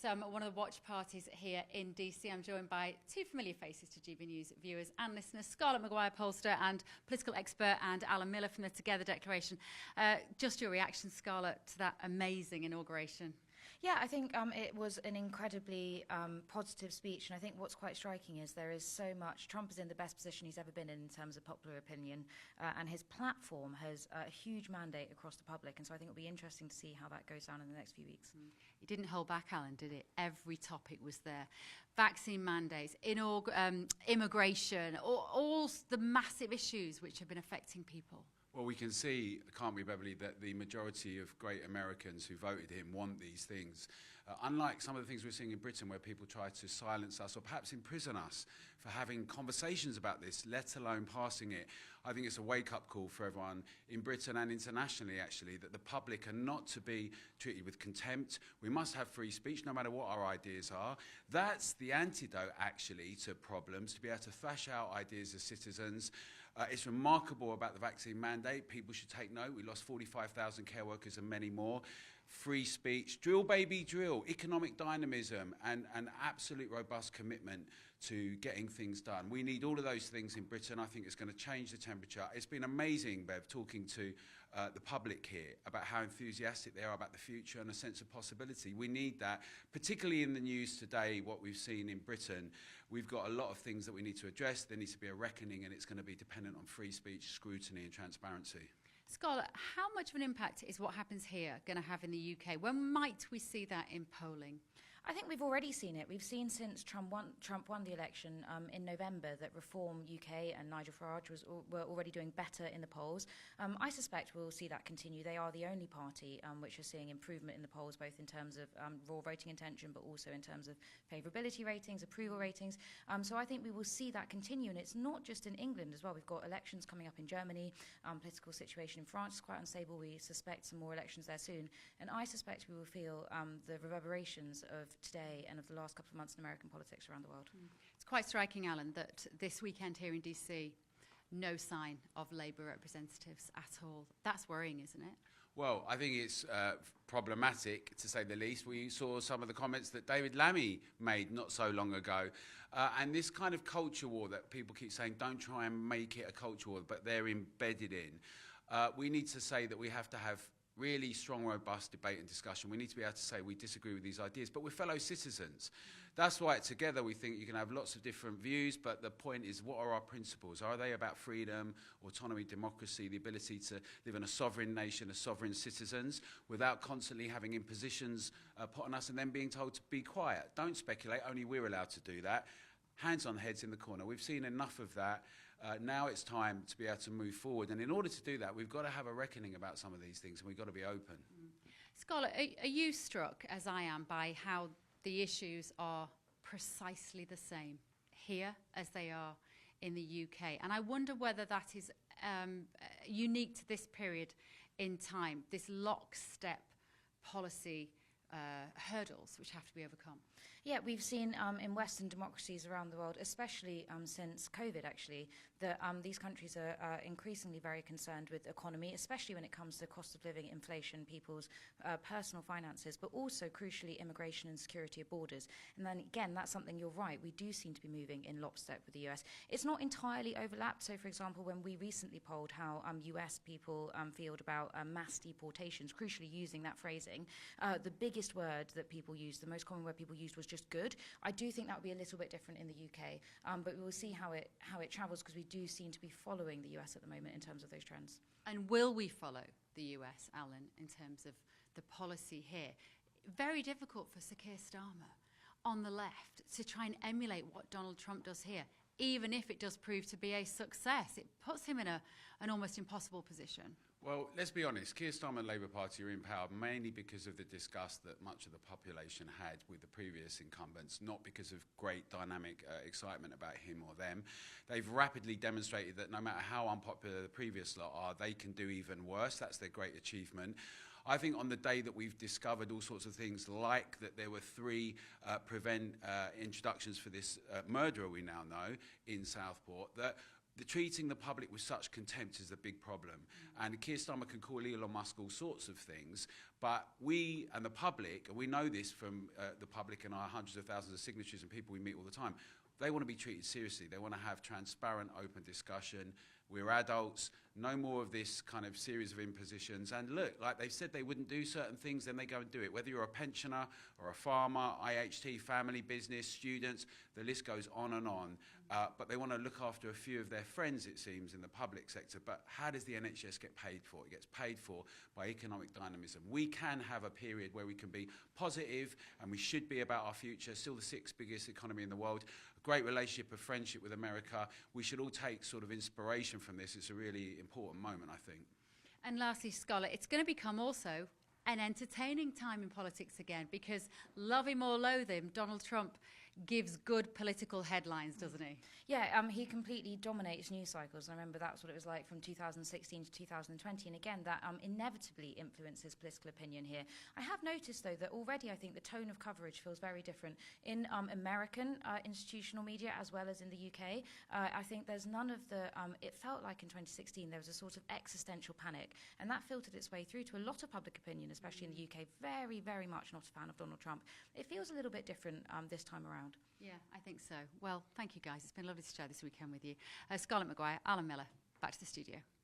So I'm at one of the watch parties here in DC. I'm joined by two familiar faces to GB News viewers and listeners, Scarlett McGuire, pollster and political expert, and Alan Miller from the Together Declaration. Just your reaction, Scarlett, to that amazing inauguration. Yeah, I think it was an incredibly positive speech, and I think what's quite striking is there is so much. Trump is in the best position he's ever been in terms of popular opinion, and his platform has a huge mandate across the public, and so I think it'll be interesting to see how that goes down in the next few weeks. It didn't hold back, Alan, did it? Every topic was there. Vaccine mandates, immigration, all the massive issues which have been affecting people. Well, we can see, can't we, Beverly, that the majority of great Americans who voted him want these things. Unlike some of the things we're seeing in Britain where people try to silence us or perhaps imprison us for having conversations about this, let alone passing it. I think it's a wake-up call for everyone in Britain and internationally, actually, that the public are not to be treated with contempt. We must have free speech no matter what our ideas are. That's the antidote, actually, to problems, to be able to thrash out ideas as citizens. It's remarkable about the vaccine mandate. People should take note. We lost 45,000 care workers and many more. Free speech, drill baby drill, economic dynamism, and an absolute robust commitment to getting things done. We need all of those things in Britain. I think it's going to change the temperature. It's been amazing, Bev, talking to the public here about how enthusiastic they are about the future and a sense of possibility. We need that, particularly in the news today, what we've seen in Britain. We've got a lot of things that we need to address. There needs to be a reckoning, and it's going to be dependent on free speech, scrutiny and transparency. Scarlett, how much of an impact is what happens here going to have in the UK? When might we see that in polling? I think we've already seen it. We've seen since Trump won the election in November that Reform UK and Nigel Farage were already doing better in the polls. I suspect we'll see that continue. They are the only party which are seeing improvement in the polls, both in terms of raw voting intention, but also in terms of favourability ratings, approval ratings. So I think we will see that continue. And it's not just in England as well. We've got elections coming up in Germany. Political situation in France is quite unstable. We suspect some more elections there soon. And I suspect we will feel the reverberations of today and of the last couple of months in American politics around the world. It's quite striking, Alan, that this weekend here in DC, no sign of Labour representatives at all. That's worrying, isn't it? Well, I think it's problematic, to say the least. We saw some of the comments that David Lammy made not so long ago. And this kind of culture war that people keep saying, don't try and make it a culture war, but they're embedded in. We need to say that we have to have really strong, robust debate and discussion. We need to be able to say we disagree with these ideas, but we're fellow citizens. That's why together we think you can have lots of different views, but the point is, what are our principles? Are they about freedom, autonomy, democracy, the ability to live in a sovereign nation as sovereign citizens without constantly having impositions put on us and then being told to be quiet? Don't speculate, only we're allowed to do that. Hands on heads in the corner. We've seen enough of that. Now it's time to be able to move forward. And in order to do that, we've got to have a reckoning about some of these things, and we've got to be open. Scarlett, are you struck, as I am, by how the issues are precisely the same here as they are in the UK? And I wonder whether that is unique to this period in time, this lockstep policy hurdles which have to be overcome. Yeah, we've seen in Western democracies around the world, especially since COVID, actually, that these countries are increasingly very concerned with economy, especially when it comes to cost of living, inflation, people's personal finances, but also, crucially, immigration and security of borders. And then, again, that's something you're right. We do seem to be moving in lockstep with the US. It's not entirely overlapped. So, for example, when we recently polled how US people feel about mass deportations, crucially using that phrasing, the biggest word that people used, the most common word people used was just good. I do think that would be a little bit different in the UK, but we will see how it travels, because we do seem to be following the US at the moment in terms of those trends. And will we follow the US, Alan, in terms of the policy here? Very difficult for Sir Keir Starmer on the left to try and emulate what Donald Trump does here, even if it does prove to be a success. It puts him in an almost impossible position. Well, let's be honest, Keir Starmer and the Labour Party are in power mainly because of the disgust that much of the population had with the previous incumbents, not because of great dynamic excitement about him or them. They've rapidly demonstrated that no matter how unpopular the previous lot are, they can do even worse. That's their great achievement. I think on the day that we've discovered all sorts of things, like that there were 3 introductions for this murderer we now know in Southport, that treating the public with such contempt is the big problem. And Keir Starmer can call Elon Musk all sorts of things, But we and the public, and we know this from the public and our hundreds of thousands of signatures and people we meet all the time, they want to be treated seriously. They want to have transparent, open discussion. We're adults. No more of this kind of series of impositions. And look, like they said they wouldn't do certain things, then they go and do it. Whether you're a pensioner or a farmer, IHT, family, business, students, the list goes on and on. But they want to look after a few of their friends, it seems, in the public sector. But how does the NHS get paid for? It gets paid for by economic dynamism. We can have a period where we can be positive, and we should be about our future. Still the sixth biggest economy in the world. A great relationship of friendship with America. We should all take sort of inspiration from this. It's a really important moment, I think. And lastly, Scarlett, it's going to become also an entertaining time in politics again, because love him or loathe him, Donald Trump gives good political headlines, doesn't he? Yeah, he completely dominates news cycles. I remember that's what it was like from 2016 to 2020. And again, that inevitably influences political opinion here. I have noticed, though, that already I think the tone of coverage feels very different in American institutional media as well as in the UK. I think there's none of the... it felt like in 2016 there was a sort of existential panic, and that filtered its way through to a lot of public opinion, especially in the UK. Very, very much not a fan of Donald Trump. It feels a little bit different this time around. Yeah, I think so. Well, thank you, guys. It's been lovely to share this weekend with you. Scarlett, McGuire, Alan Miller, back to the studio.